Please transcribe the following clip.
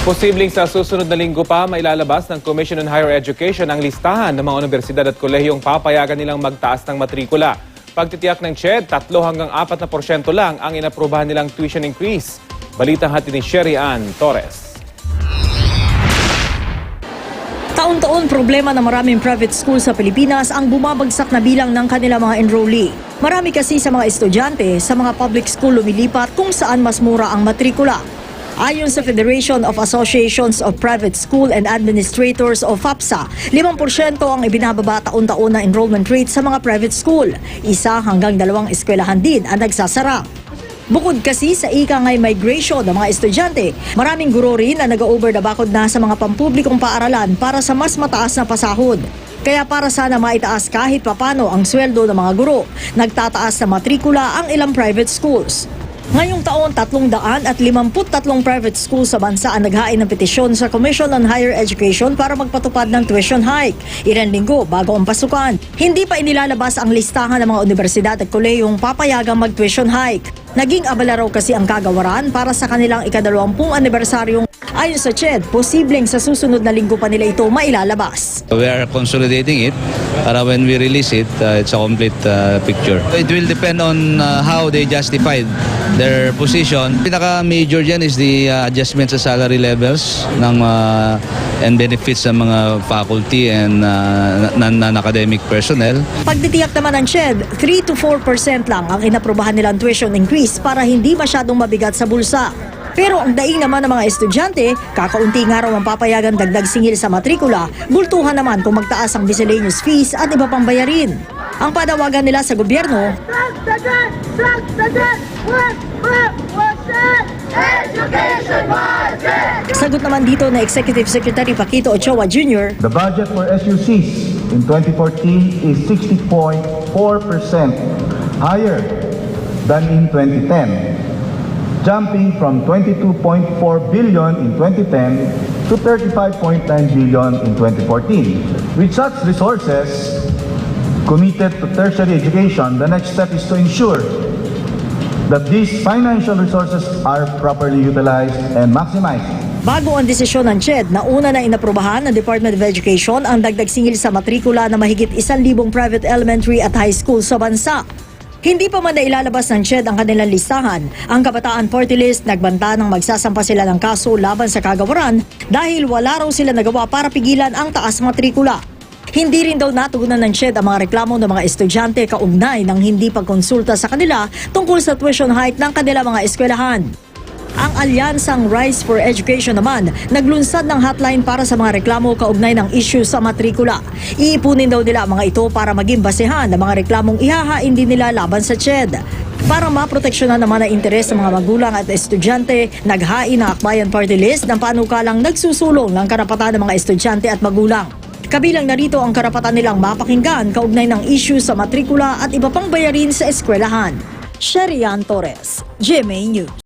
Posibleng sa susunod na linggo pa mailalabas ng Commission on Higher Education ang listahan ng mga universidad at kolehiyong papayagan nilang magtaas ng matrikula. Pagtitiyak ng CHED, 3 hanggang 4% lang ang inaprubahan nilang tuition increase. Balitang hatid ni Sherry Ann Torres. Taon-taon problema ng maraming private school sa Pilipinas ang bumabagsak na bilang ng kanilang mga enrollee. Marami kasi sa mga estudyante sa mga public school lumilipat kung saan mas mura ang matrikula. Ayon sa Federation of Associations of Private School and Administrators o FAPSA, 5% ang ibinababa taon-taon na enrollment rate sa mga private school. 1 hanggang 2 eskwelahan din ang nagsasara. Bukod kasi sa ikangay migration ng mga estudyante, maraming guro rin na nag-over the bakod na sa mga pampublikong paaralan para sa mas mataas na pasahod. Kaya para sana maitaas kahit papano ang sweldo ng mga guro, nagtataas na matrikula ang ilang private schools. Ngayong taon, 353 private schools sa bansa ang naghain ng petisyon sa Commission on Higher Education para magpatupad ng tuition hike. Ilang linggo bago ang pasukan. Hindi pa inilalabas ang listahan ng mga universidad at kolehiyong papayagang mag-tuition hike. Naging abala raw kasi ang kagawaran para sa kanilang ika-20 anibersaryong. Ayon sa CHED, posibleng sa susunod na linggo pa nila ito mailalabas. We are consolidating it para when we release it, it's a complete picture. It will depend on how they justified their position. Pinaka-major dyan is the adjustment sa salary levels ng and benefits sa mga faculty and non-academic personnel. Pagtitiyak naman ng CHED, 3 to 4% lang ang inaprubahan nilang tuition increase para hindi masyadong mabigat sa bulsa. Pero ang daing naman ng mga estudyante, kakaunti nga raw ang papayagan dagdag singil sa matrikula, bultuhan naman kung magtaas ang miscellaneous fees at iba pang bayarin. Ang panawagan nila sa gobyerno, sagot naman dito na Executive Secretary Paquito Ochoa Jr. The budget for SUCs in 2014 is 60.4% higher than in 2010. Jumping from 22.4 billion in 2010 to 35.9 billion in 2014. With such resources committed to tertiary education, the next step is to ensure that these financial resources are properly utilized and maximized. Bago ang desisyon ng CHED, nauna na inaprubahan ng Department of Education ang dagdag singil sa matrikula na mahigit 1,000 private elementary at high school sa bansa. Hindi pa man nailalabas ng CHED ang kanilang listahan, ang Kabataan Party List nagbanta ng magsasampa sila ng kaso laban sa kagawaran dahil wala raw sila nagawa para pigilan ang taas matrikula. Hindi rin daw natugunan ng CHED ang mga reklamo ng mga estudyante kaugnay ng hindi pagkonsulta sa kanila tungkol sa tuition hike ng kanilang mga eskwelahan. Ang Alyansang Rise for Education naman, naglunsad ng hotline para sa mga reklamo kaugnay ng issue sa matrikula. Iipunin daw nila ang mga ito para maging basehan ng mga reklamong ihahain din nila laban sa CHED. Para maproteksyonan naman ang interes ng mga magulang at estudyante, naghain ang Akbayan Party List ng panukalang nagsusulong ng karapatan ng mga estudyante at magulang. Kabilang narito ang karapatan nilang mapakinggan kaugnay ng issue sa matrikula at iba pang bayarin sa eskwelahan. Sherry Ann Torres, GMA News.